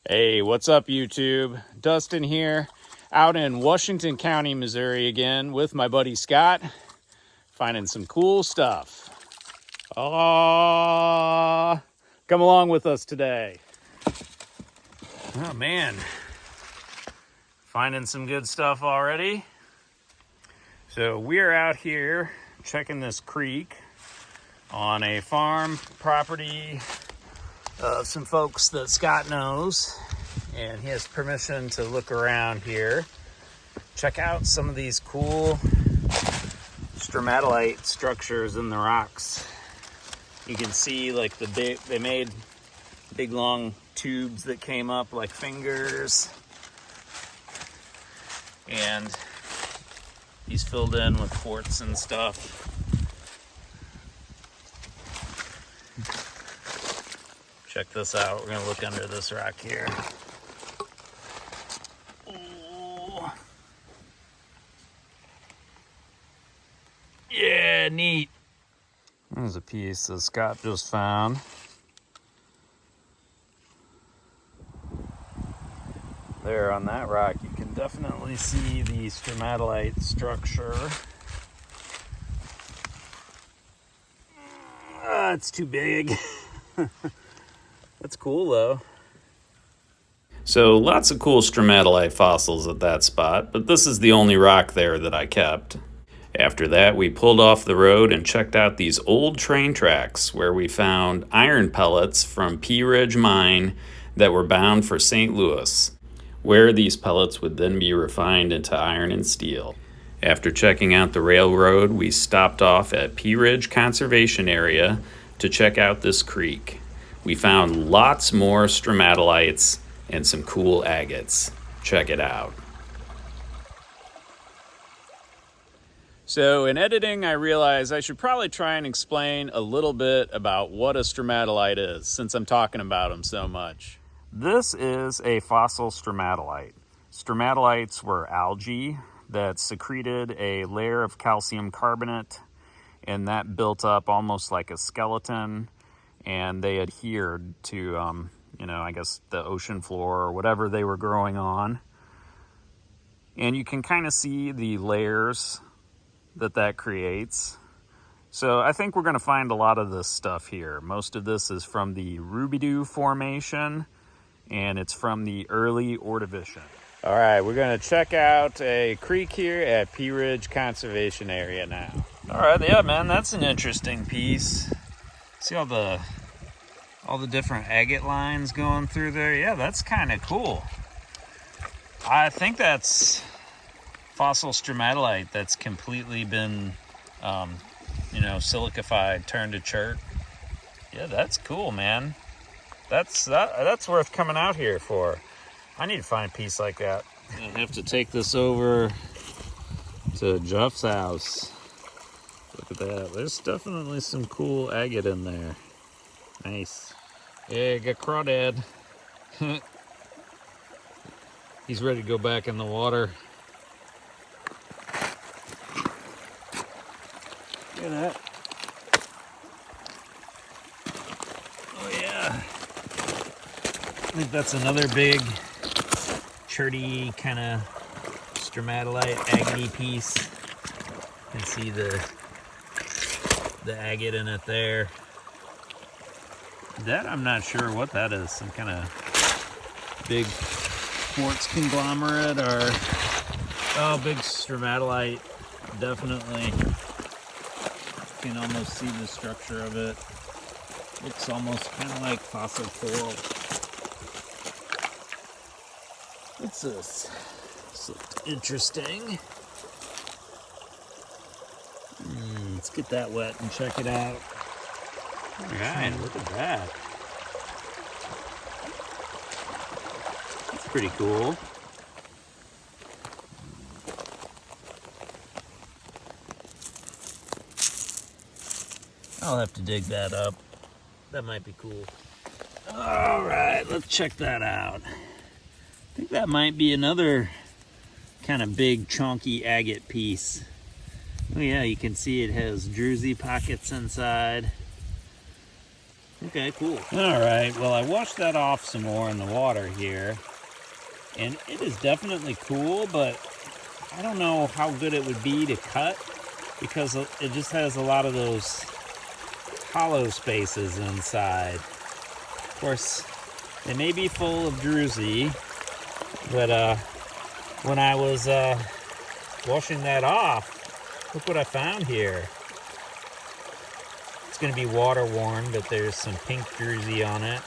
Hey, what's up, YouTube? Dustin here, out in Washington County, Missouri again with my buddy Scott, finding some cool stuff. Come along with us today. Oh man, finding some good stuff already. So we're out here checking this creek on a farm property of some folks that Scott knows, and he has permission to look around here, check out some of these cool stromatolite structures in the rocks. You can see like they made big long tubes that came up like fingers, and these filled in with quartz and stuff. Check this out. We're gonna look under this rock here. Oh. Yeah, neat. There's a piece that Scott just found. There on that rock, you can definitely see the stromatolite structure. It's too big. That's cool though. So lots of cool stromatolite fossils at that spot, but this is the only rock there that I kept. After that, we pulled off the road and checked out these old train tracks where we found iron pellets from Pidge mine that were bound for St. Louis, where these pellets would then be refined into iron and steel. After checking out the railroad, we stopped off at Pidge Conservation Area to check out this creek. We found lots more stromatolites and some cool agates. Check it out. So in editing, I realized I should probably try and explain a little bit about what a stromatolite is, since I'm talking about them so much. This is a fossil stromatolite. Stromatolites were algae that secreted a layer of calcium carbonate, and that built up almost like a skeleton, and they adhered to, I guess the ocean floor or whatever they were growing on. And you can kind of see the layers that creates. So I think we're going to find a lot of this stuff here. Most of this is from the Rubidoux Formation, and it's from the early Ordovician. All right, we're going to check out a creek here at Pidge Conservation Area now. All right, yeah, man, that's an interesting piece. See all the different agate lines going through there? Yeah, that's kind of cool. I think that's fossil stromatolite that's completely been, silicified, turned to chert. Yeah, that's cool, man. That's worth coming out here for. I need to find a piece like that. I have to take this over to Jeff's house. Look at that. There's definitely some cool agate in there. Nice. Yeah, got crawdad. He's ready to go back in the water. Look at that. Oh yeah. I think that's another big cherty kind of stromatolite agate piece. You can see the agate in it there. That I'm not sure what that is. Some kind of big quartz conglomerate or big stromatolite. Definitely. You can almost see the structure of it. Looks almost kind of like fossil coral. What's this? This looked interesting. Let's get that wet and check it out. All right, look at that. That's pretty cool. I'll have to dig that up. That might be cool. All right, let's check that out. I think that might be another kind of big, chunky agate piece. Oh yeah, you can see it has druzy pockets inside. Okay, cool. All right, well, I washed that off some more in the water here, and it is definitely cool, but I don't know how good it would be to cut because it just has a lot of those hollow spaces inside. Of course, they may be full of druzy, but when I was washing that off, look what I found here. It's going to be water worn, but there's some pink druzy on it.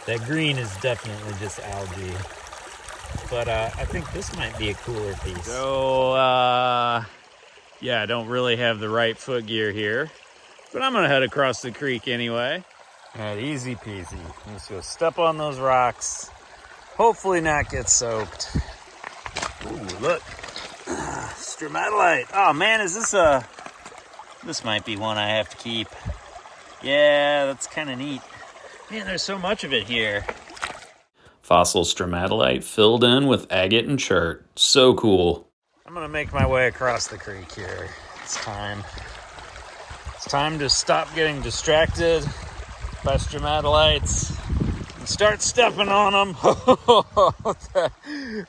That green is definitely just algae. But I think this might be a cooler piece. So, yeah, I don't really have the right foot gear here, but I'm going to head across the creek anyway. All right, easy peasy. Let's go step on those rocks. Hopefully not get soaked. Ooh, look. Stromatolite. Oh, man, is this a... This might be one I have to keep. Yeah, that's kind of neat. Man, there's so much of it here. Fossil stromatolite filled in with agate and chert. So cool. I'm gonna make my way across the creek here. It's time. It's time to stop getting distracted by stromatolites and start stepping on them.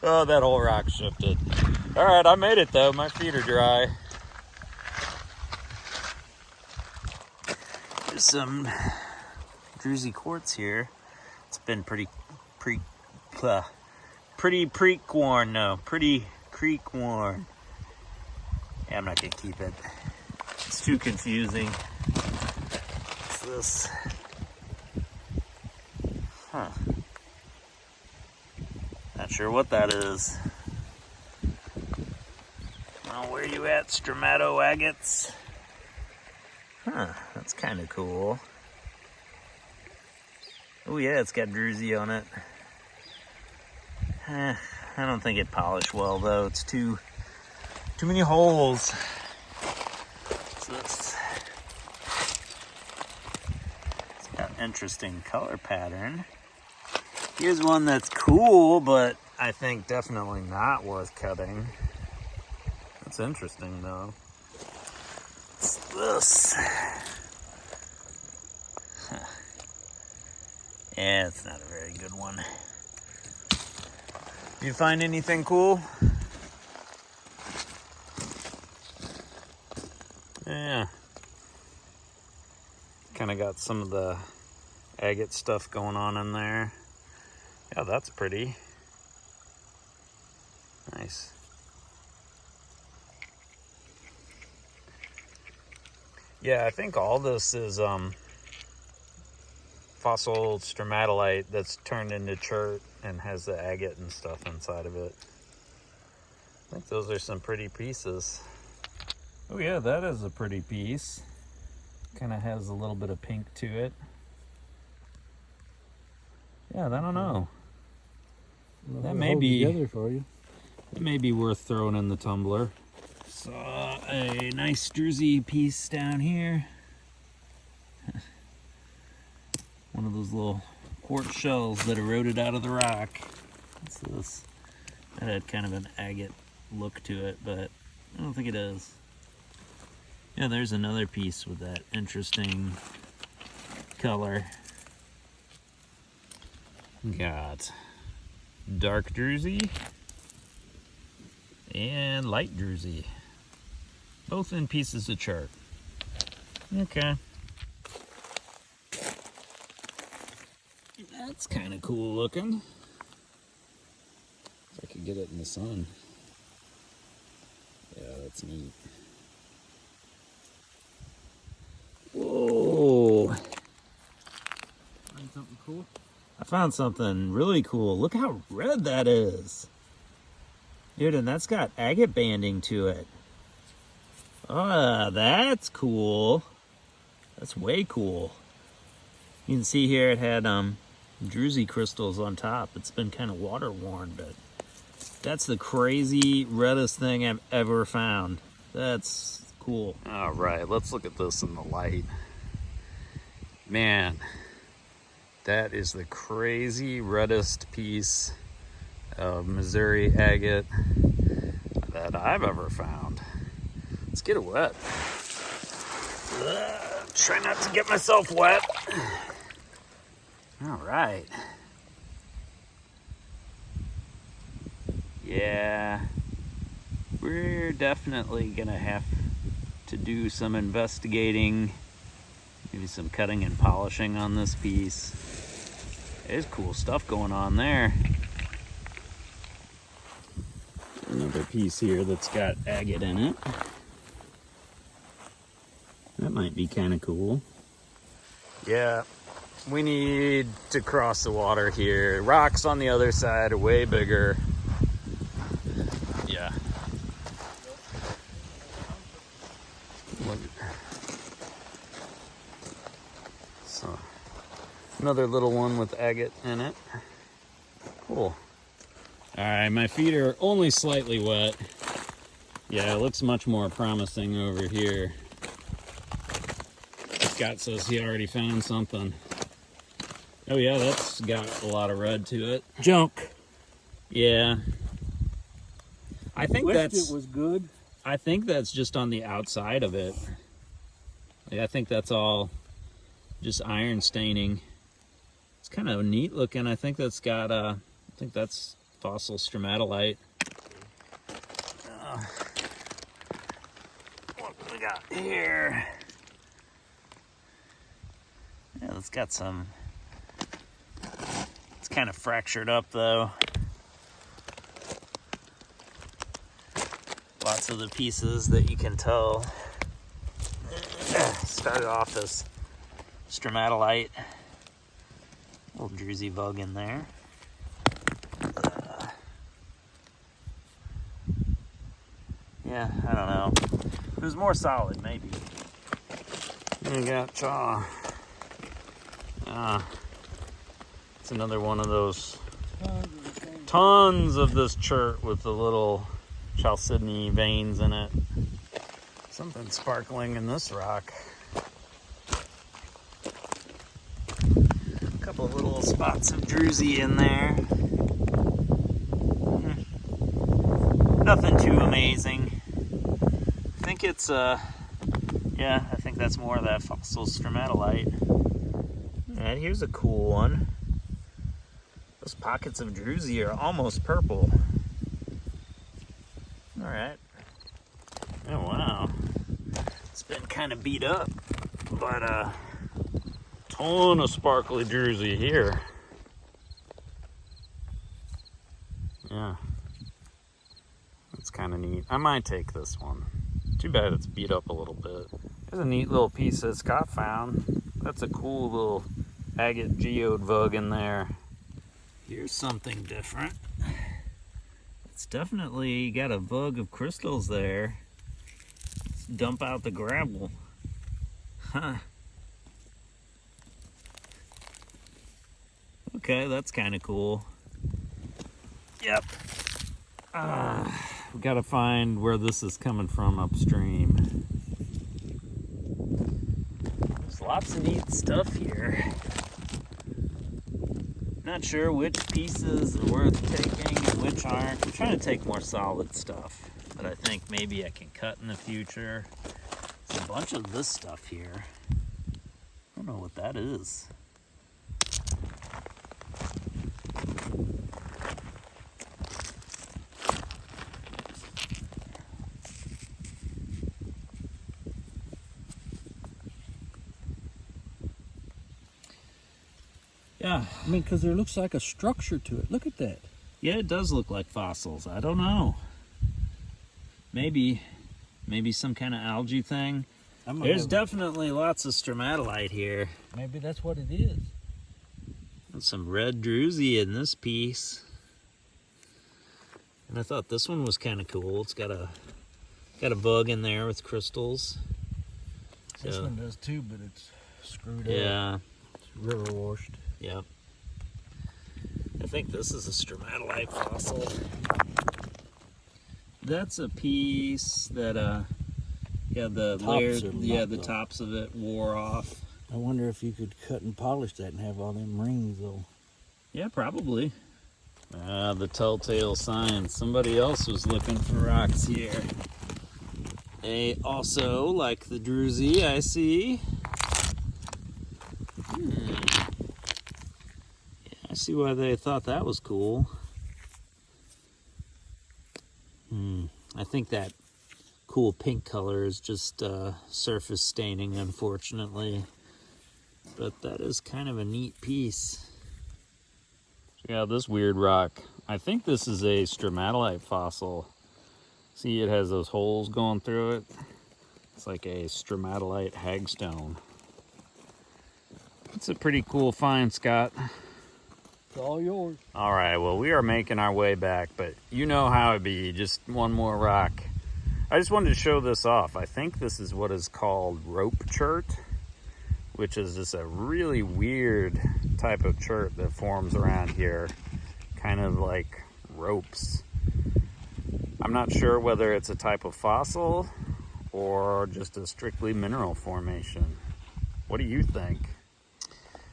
Oh, that whole rock shifted. All right, I made it though. My feet are dry. There's some druzy quartz here. It's been pretty creek worn. No, pretty creek worn. Yeah, I'm not gonna keep it. It's too confusing. What's this? Huh. Not sure what that is. Well, where you at, agates? Huh, that's kind of cool. Oh yeah, it's got druzy on it. I don't think it polished well though. It's too many holes. What's this? It's got an interesting color pattern. Here's one that's cool, but I think definitely not worth cutting. That's interesting though. What's this? Huh. Yeah, it's not a very good one. You find anything cool? Yeah. Kind of got some of the agate stuff going on in there. Yeah, that's pretty. Nice. Yeah, I think all this is fossil stromatolite that's turned into chert and has the agate and stuff inside of it. I think those are some pretty pieces. Oh yeah, that is a pretty piece. Kind of has a little bit of pink to it. Yeah, I don't know. That may be together for you. That may be worth throwing in the tumbler. Saw a nice druzy piece down here. One of those little quartz shells that eroded out of the rock. What's this? That had kind of an agate look to it, but I don't think it is. Yeah, there's another piece with that interesting color. Got dark druzy and light druzy. Both in pieces of chert. Okay. That's kind of cool looking. If I could get it in the sun. Yeah, that's neat. Whoa. Find something cool? I found something really cool. Look how red that is. Dude, and that's got agate banding to it. Ah, that's cool. That's way cool. You can see here it had druzy crystals on top. It's been kind of water worn, but that's the crazy reddest thing I've ever found. That's cool. All right, let's look at this in the light. Man, that is the crazy reddest piece of Missouri agate that I've ever found. Let's get it wet. Try not to get myself wet. All right. Yeah, we're definitely gonna have to do some investigating, maybe some cutting and polishing on this piece. There's cool stuff going on there. Another piece here that's got agate in it. That might be kind of cool. Yeah, we need to cross the water here. Rocks on the other side are way bigger. Yeah. So, another little one with agate in it. Cool. All right, my feet are only slightly wet. Yeah, it looks much more promising over here. Scott says he already found something. Oh yeah, that's got a lot of red to it. Junk. Yeah. I think Wished that's it was good. I think that's just on the outside of it. Like, I think that's all just iron staining. It's kind of neat looking. I think that's got I think that's fossil stromatolite. What do we got here? Yeah, it's got some. It's kind of fractured up though. Lots of the pieces that you can tell started off as stromatolite. Little druzy bug in there. Yeah, I don't know. It was more solid, maybe. We got chaw. It's another one of those tons of this chert with the little chalcedony veins in it. Something sparkling in this rock. A couple of little spots of druzy in there. Nothing too amazing. I think it's yeah, I think that's more of that fossil stromatolite. And here's a cool one. Those pockets of druzy are almost purple. All right. Oh wow. It's been kind of beat up, but ton of sparkly druzy here. Yeah. That's kind of neat. I might take this one. Too bad it's beat up a little bit. There's a neat little piece that Scott found. That's a cool little agate geode vug in there. Here's something different. It's definitely got a vug of crystals there. Let's dump out the gravel. Huh. Okay, that's kind of cool. Yep. We gotta find where this is coming from upstream. There's lots of neat stuff here. Not sure which pieces are worth taking and which aren't. I'm trying to take more solid stuff, but I think maybe I can cut in the future. There's a bunch of this stuff here. I don't know what that is. Yeah. I mean, because there looks like a structure to it. Look at that. Yeah, it does look like fossils. I don't know. Maybe some kind of algae thing. There's definitely lots of stromatolite here. Maybe that's what it is. And some red druzy in this piece. And I thought this one was kind of cool. It's got a bug in there with crystals. This one does too, but it's screwed up. Yeah. It's river washed. Yep. I think this is a stromatolite fossil. That's a piece that yeah, the layer, yeah, the tops of it wore off. I wonder if you could cut and polish that and have all them rings though. Yeah, probably. The telltale sign. Somebody else was looking for rocks here. They also like the druzy, I see. see why they thought that was cool. I think that cool pink color is just surface staining, unfortunately. But that is kind of a neat piece. Check out this weird rock. I think this is a stromatolite fossil. See, it has those holes going through it. It's like a stromatolite hagstone. It's a pretty cool find, Scott. It's all yours. All right, well, we are making our way back, but you know how it be, just one more rock. I just wanted to show this off. I think this is what is called rope chert, which is just a really weird type of chert that forms around here, kind of like ropes. I'm not sure whether it's a type of fossil or just a strictly mineral formation. What do you think?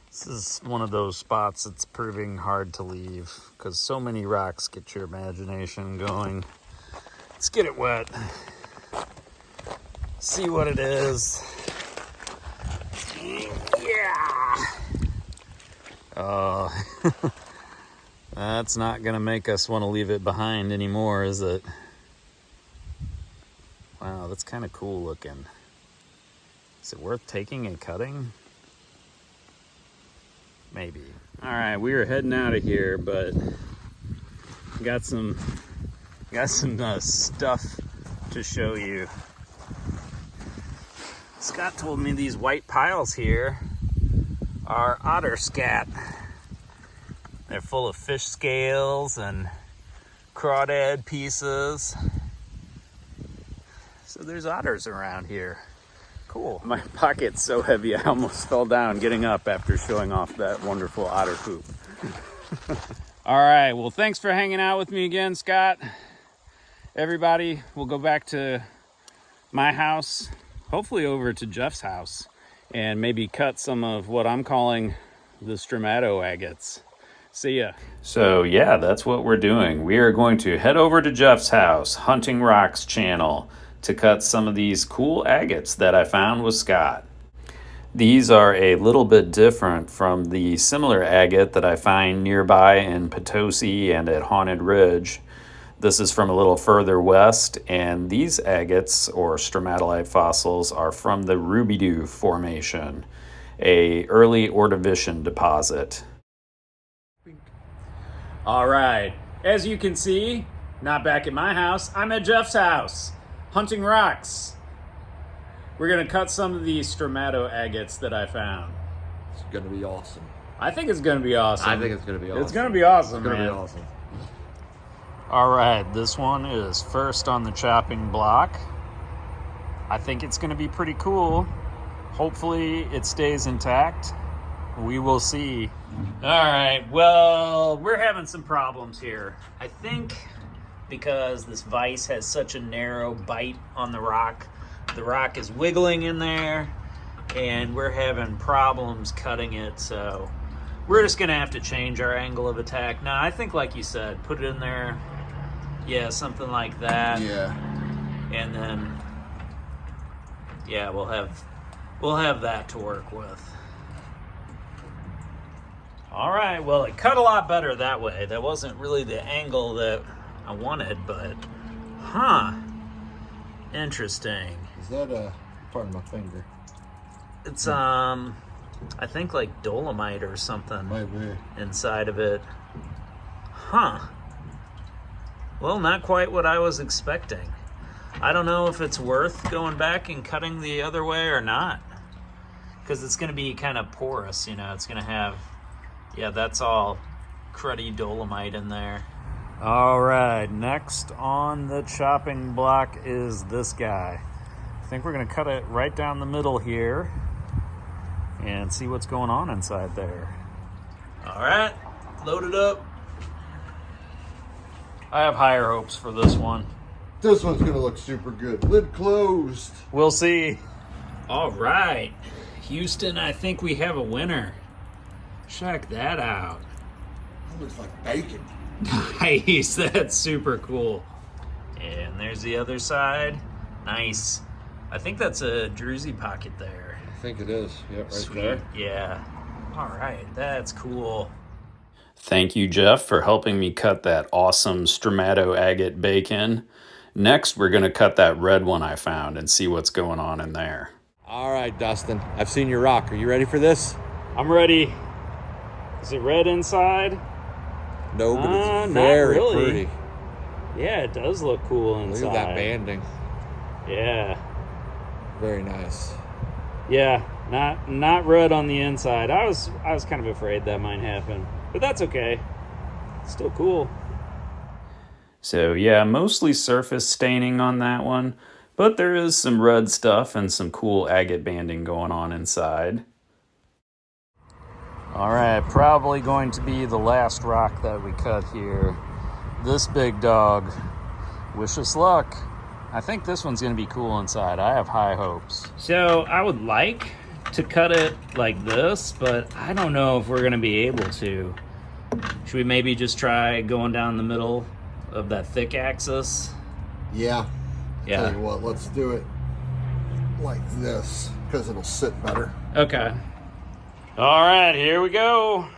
This is one of those spots that's proving hard to leave because so many rocks get your imagination going. Let's get it wet. See what it is. Yeah. That's not gonna make us want to leave it behind anymore, is it? Wow, that's kind of cool looking. Is it worth taking and cutting? Maybe. All right, we are heading out of here, but got some stuff to show you. Scott told me these white piles here are otter scat. They're full of fish scales and crawdad pieces. So there's otters around here. Cool. My pocket's so heavy I almost fell down getting up after showing off that wonderful otter poop. All right, well, thanks for hanging out with me again, Scott. Everybody, we'll go back to my house, hopefully over to Jeff's house, and maybe cut some of what I'm calling the stromato-agates. See ya. So yeah, that's what we're doing. We are going to head over to Jeff's house, Hunting Rocks channel, to cut some of these cool agates that I found with Scott. These are a little bit different from the similar agate that I find nearby in Potosi and at Haunted Ridge. This is from a little further west, and these agates, or stromatolite fossils, are from the Rubidoux Formation, a early Ordovician deposit. All right, as you can see, not back at my house, I'm at Jeff's house, Hunting Rocks. We're gonna cut some of these stromato-agates that I found. It's gonna be awesome. I think it's gonna be awesome. I think it's gonna be awesome. It's gonna be awesome, It's gonna man. be awesome. All right, this one is first on the chopping block. I think it's gonna be pretty cool. Hopefully it stays intact. We will see. All right, well, we're having some problems here. I think because this vise has such a narrow bite on the rock is wiggling in there, and we're having problems cutting it, so we're just gonna have to change our angle of attack. Now, I think, like you said, put it in there, yeah, something like that. Yeah. And then, yeah, we'll have that to work with. All right, well, it cut a lot better that way. That wasn't really the angle that I wanted, but, interesting. Is that pardon my finger? It's, I think like dolomite or something Maybe. inside of it. Well, not quite what I was expecting. I don't know if it's worth going back and cutting the other way or not, because it's going to be kind of porous, you know. It's going to have, yeah, that's all cruddy dolomite in there. All right, next on the chopping block is this guy. I think we're going to cut it right down the middle here and see what's going on inside there. All right, load it up. I have higher hopes for this one. This one's gonna look super good. Lid closed. We'll see. All right, Houston, I think we have a winner. Check that out. That looks like bacon. Nice, that's super cool. And there's the other side. Nice. I think that's a druzy pocket there. I think it is. Yep, right Sweet. there. Yeah. All right, that's cool. Thank you, Jeff, for helping me cut that awesome stromato agate bacon. Next, we're going to cut that red one I found and see what's going on in there. All right, Dustin, I've seen your rock. Are you ready for this? I'm ready. Is it red inside? No, but it's not very really. pretty. Yeah, it does look cool inside. Look at that banding. Yeah. Very nice. Yeah, not red on the inside. I was kind of afraid that might happen, but that's okay. It's still cool. So yeah, mostly surface staining on that one, but there is some red stuff and some cool agate banding going on inside. All right, probably going to be the last rock that we cut here. This big dog. Wish us luck. I think this one's going to be cool inside. I have high hopes. So I would like to cut it like this, but I don't know if we're going to be able to. Should we maybe just try going down the middle of that thick axis? Yeah. Yeah. Tell you what, let's do it like this because it'll sit better. Okay. All right, here we go.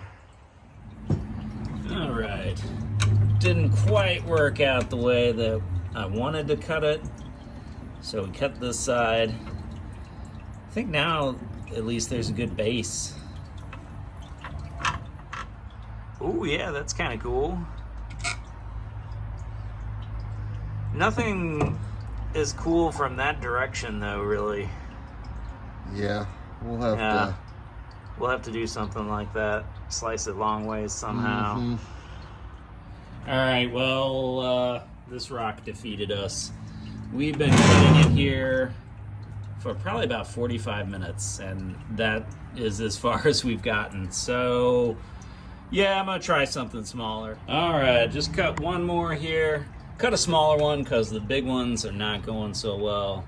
All right. Didn't quite work out the way that I wanted to cut it, so we cut this side. I think now at least there's a good base. Oh yeah, that's kind of cool. Nothing is cool from that direction though, really. Yeah, we'll have We'll have to do something like that. Slice it long ways somehow. Mm-hmm. All right, well, this rock defeated us. We've been cutting it here for probably about 45 minutes, and that is as far as we've gotten. So, yeah, I'm gonna try something smaller. All right, just cut one more here. Cut a smaller one because the big ones are not going so well.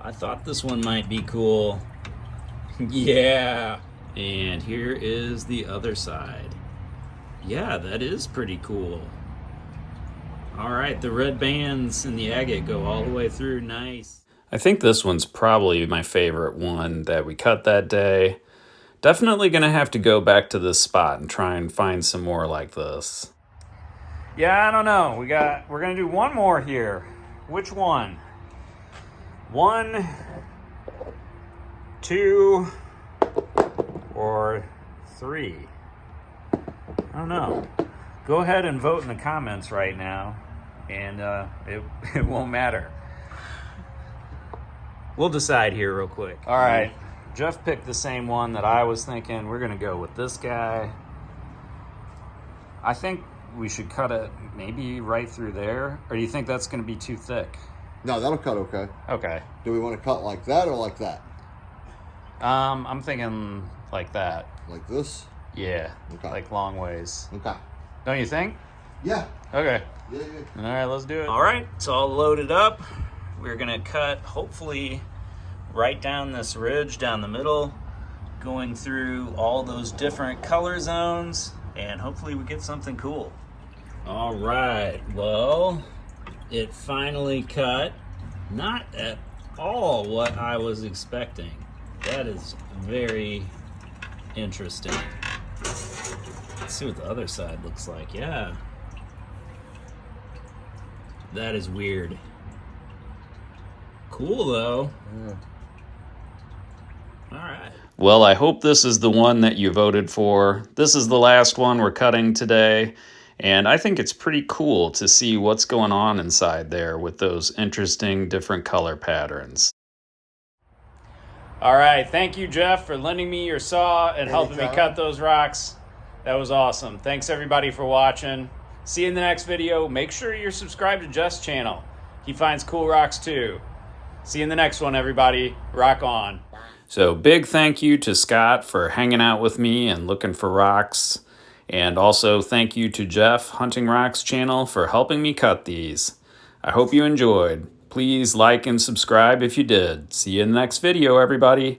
I thought this one might be cool. Yeah. And here is the other side. Yeah, that is pretty cool. All right, the red bands and the agate go all the way through. Nice. I think this one's probably my favorite one that we cut that day. Definitely gonna have to go back to this spot and try and find some more like this. Yeah, I don't know. We're gonna do one more here. Which one? 1, 2, or 3? I don't know. Go ahead and vote in the comments right now, and it won't matter. We'll decide here real quick. All right, Jeff picked the same one that I was thinking. We're gonna go with this guy. I think we should cut it maybe right through there, or do you think that's gonna be too thick? No, that'll cut okay. Okay. Do we want to cut like that or like that? I'm thinking like that. Like this? Yeah, Okay. like long ways. Okay. Don't you think? Yeah. Okay. Yeah. All right, let's do it. All right, it's all loaded up. We're gonna cut hopefully right down this ridge down the middle, going through all those different color zones, and hopefully we get something cool. All right, well, it finally cut. Not at all what I was expecting. That is very interesting. Let's see what the other side looks like. Yeah. That is weird. Cool though. Yeah. All right. Well, I hope this is the one that you voted for. This is the last one we're cutting today. And I think it's pretty cool to see what's going on inside there with those interesting different color patterns. All right. Thank you, Jeff, for lending me your saw and helping me cut those rocks. That was awesome. Thanks, everybody, for watching. See you in the next video. Make sure you're subscribed to Jeff's channel. He finds cool rocks, too. See you in the next one, everybody. Rock on. So big thank you to Scott for hanging out with me and looking for rocks. And also thank you to Jeff, Hunting Rocks channel, for helping me cut these. I hope you enjoyed. Please like and subscribe if you did. See you in the next video, everybody.